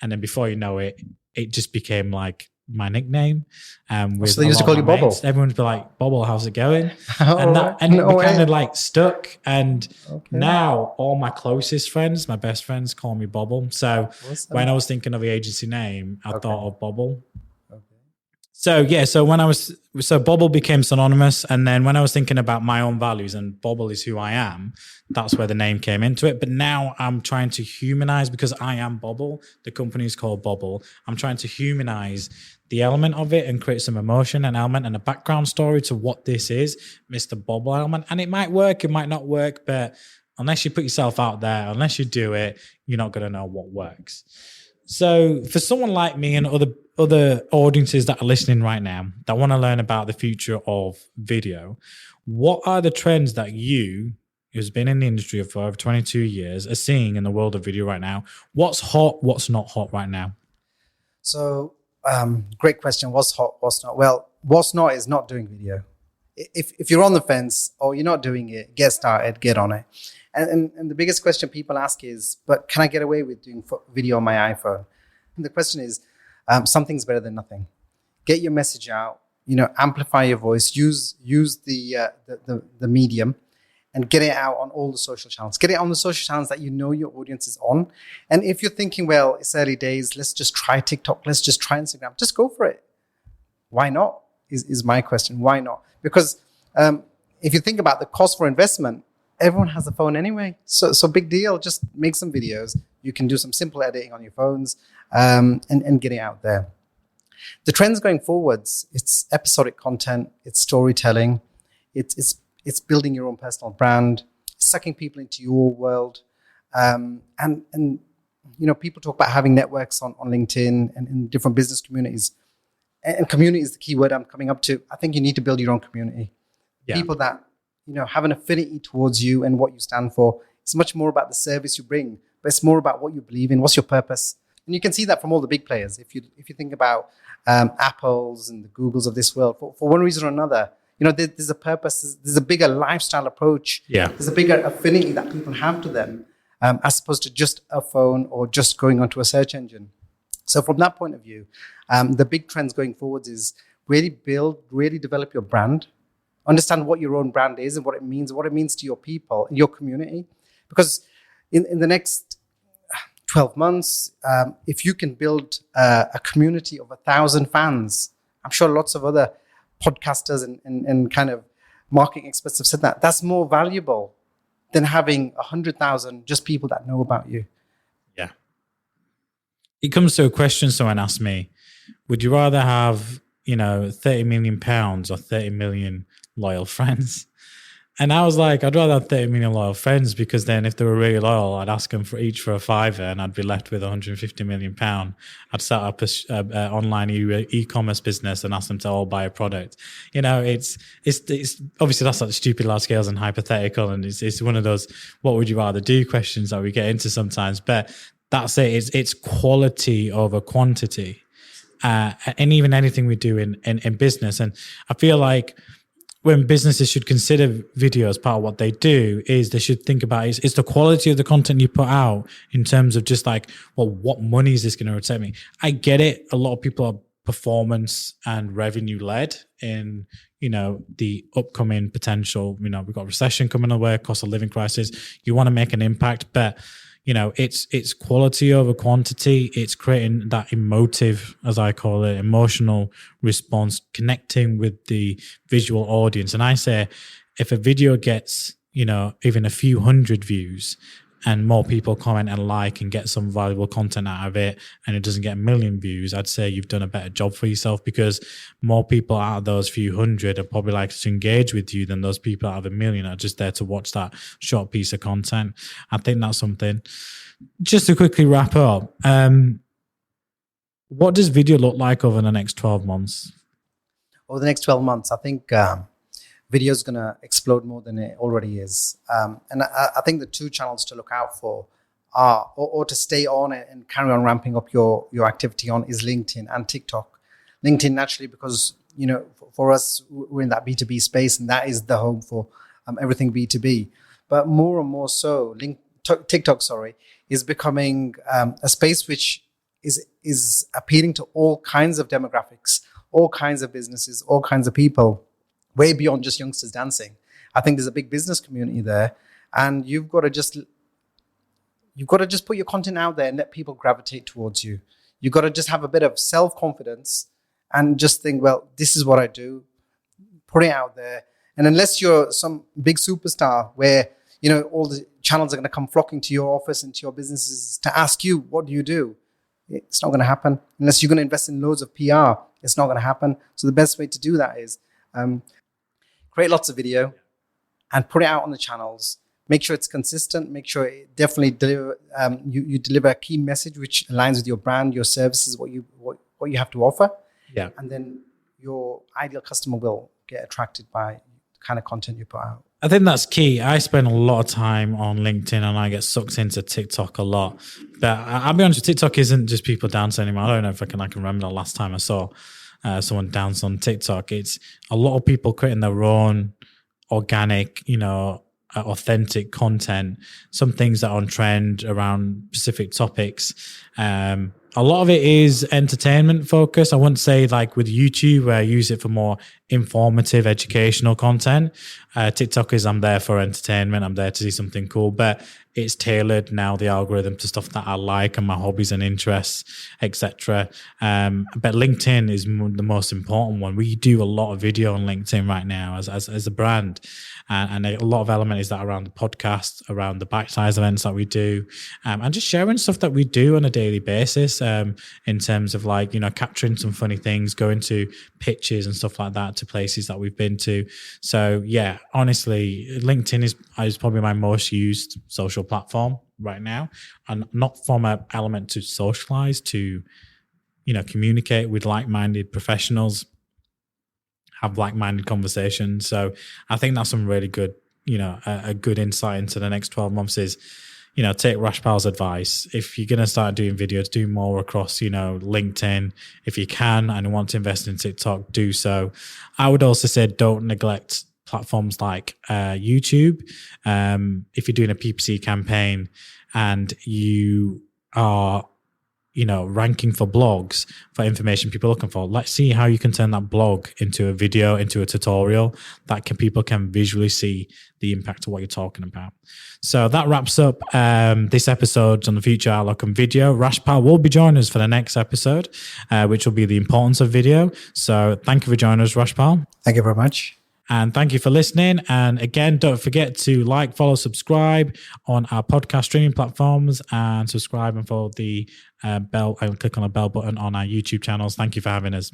And then before you know it, it just became like my nickname. With so they used to call you Bobble. Everyone would be like, "Bobble, how's it going?" Oh, and it kind of like stuck. And now all my closest friends, my best friends, call me Bobble. So when I was thinking of the agency name, I thought of Bobble. So Bobble became synonymous, and then when I was thinking about my own values, and Bobble is who I am, that's where the name came into it. But now I'm trying to humanize, because I am Bobble. The company is called Bobble. I'm trying to humanize the element of it and create some emotion and element and a background story to what this is, Mr. Bobble element. And it might work, it might not work, but unless you put yourself out there, unless you do it, you're not going to know what works. So for someone like me and other audiences that are listening right now that want to learn about the future of video, what are the trends that you, who's been in the industry for over 22 years, are seeing in the world of video right now? What's hot, what's not hot right now? So great question. What's hot, what's not? Well, what's not is not doing video. If you're on the fence or you're not doing it, get started, get on it. And the biggest question people ask is, but can I get away with doing video on my iPhone? And the question is, something's better than nothing. Get your message out, amplify your voice, use the medium, and get it out on all the social channels. Get it on the social channels that your audience is on. And if you're thinking, well, it's early days, let's just try TikTok, let's just try Instagram, just go for it. Why not? Is my question. Why not? Because if you think about the cost for investment, everyone has a phone anyway. So big deal. Just make some videos. You can do some simple editing on your phones and get it out there. The trends going forwards, it's episodic content, it's storytelling, it's building your own personal brand, sucking people into your world. And people talk about having networks on LinkedIn and in different business communities. And community is the key word I'm coming up to. I think you need to build your own community. Yeah. People that have an affinity towards you and what you stand for. It's much more about the service you bring, but it's more about what you believe in. What's your purpose? And you can see that from all the big players. If you think about Apples and the Googles of this world, for one reason or another, there's a purpose. There's a bigger lifestyle approach. Yeah. There's a bigger affinity that people have to them, as opposed to just a phone or just going onto a search engine. So from that point of view, the big trends going forwards is really develop your brand. Understand what your own brand is and what it means to your people, your community. Because in the next 12 months, if you can build a community of 1,000 fans, I'm sure lots of other podcasters and kind of marketing experts have said that's more valuable than having 100,000 just people that know about you. Yeah. It comes to a question someone asked me, would you rather have, 30 million pounds or 30 million loyal friends? And I was like, I'd rather have 30 million loyal friends, because then if they were really loyal, I'd ask them for each for a fiver and I'd be left with 150 million pound. I'd set up a online e-commerce business and ask them to all buy a product. It's obviously that's like stupid large scales and hypothetical. And it's one of those, what would you rather do questions that we get into sometimes, but that's it. It's quality over quantity. And even anything we do in business. And I feel like when businesses should consider video as part of what they do, is they should think about is the quality of the content you put out, in terms of just like, well, what money is this going to return me? I get it. A lot of people are performance and revenue led in, the upcoming potential, we've got recession coming our way, cost of living crisis. You want to make an impact, but it's quality over quantity. It's creating that emotive, as I call it, emotional response, connecting with the visual audience. And I say, if a video gets, even a few hundred views and more people comment and like and get some valuable content out of it, and it doesn't get a million views, I'd say you've done a better job for yourself, because more people out of those few hundred are probably likely to engage with you than those people out of a million are just there to watch that short piece of content. I think that's something. Just to quickly wrap up, what does video look like over the next 12 months? Over the next 12 months, I think video is going to explode more than it already is. And I think the two channels to look out for are, or to stay on and carry on ramping up your activity on, is LinkedIn and TikTok. LinkedIn, naturally, because, for us, we're in that B2B space, and that is the home for everything B2B. But more and more so, TikTok, is becoming a space which is appealing to all kinds of demographics, all kinds of businesses, all kinds of people, way beyond just youngsters dancing. I think there's a big business community there, and you've got to just put your content out there and let people gravitate towards you. You've got to just have a bit of self-confidence and just think, well, this is what I do. Put it out there. And unless you're some big superstar where, all the channels are going to come flocking to your office and to your businesses to ask you, what do you do? It's not going to happen. Unless you're going to invest in loads of PR, it's not going to happen. So the best way to do that is create lots of video and put it out on the channels. Make sure it's consistent. Make sure it definitely you deliver a key message which aligns with your brand, your services, what you have to offer. Yeah. And then your ideal customer will get attracted by the kind of content you put out. I think that's key. I spend a lot of time on LinkedIn and I get sucked into TikTok a lot. But I'll be honest, TikTok isn't just people dancing anymore. I don't know if I can remember the last time I saw someone dance on TikTok. It's a lot of people creating their own organic, authentic content, some things that are on trend around specific topics. A lot of it is entertainment focused. I wouldn't say like with YouTube where I use it for more informative, educational content. TikTok is I'm there for entertainment. I'm there to see something cool, but it's tailored now, the algorithm, to stuff that I like and my hobbies and interests, etc. But LinkedIn is the most important one. We do a lot of video on LinkedIn right now as a brand. And a lot of element is that around the podcast, around the bite-sized events that we do, and just sharing stuff that we do on a daily basis in terms of capturing some funny things, going to pitches and stuff like that to places that we've been to. So yeah, honestly, LinkedIn is probably my most used social platform right now, and not from an element to socialize, to communicate with like-minded professionals, have like-minded conversations. So I think that's some really good, a good insight into the next 12 months is, take Rashpal's advice. If you're going to start doing videos, do more across, LinkedIn. If you can and want to invest in TikTok, do so. I would also say don't neglect platforms like YouTube. If you're doing a PPC campaign and you are ranking for blogs for information people are looking for, let's see how you can turn that blog into a video, into a tutorial that people can visually see the impact of what you're talking about. So that wraps up this episode on the Future Outlook on Video. Rashpal will be joining us for the next episode, which will be the importance of video. So thank you for joining us, Rashpal. Thank you very much. And thank you for listening. And again, don't forget to like, follow, subscribe on our podcast streaming platforms, and subscribe and follow the bell and click on the bell button on our YouTube channels. Thank you for having us.